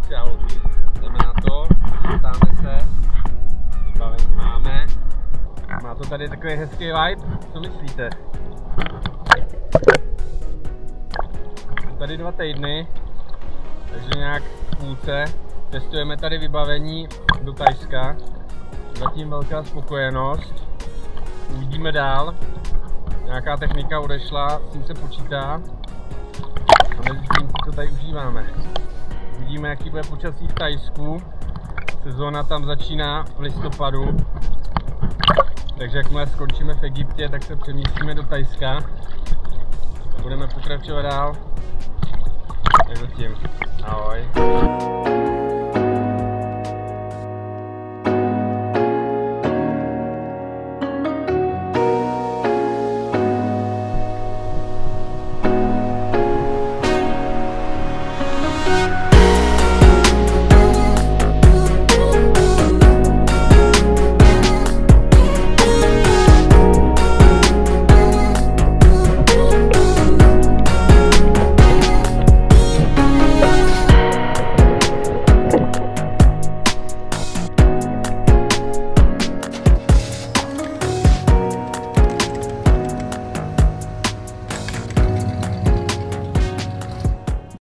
kluci a holky. Jdeme na to, chytáme se, vybavení máme. Má to tady takový hezký vibe, co myslíte? Jsou tady 2 týdny, takže nějak v půlce. Testujeme tady vybavení do Thajska. Zatím velká spokojenost. Uvidíme dál. Nějaká technika odešla, s tím se počítá. A mezi tím si to tady užíváme. Uvidíme, jaký bude počasí v Thajsku. Sezóna tam začíná v listopadu. Takže jakmile skončíme v Egyptě, tak se přemístíme do Thajska. A budeme pokračovat dál. Tak zatím.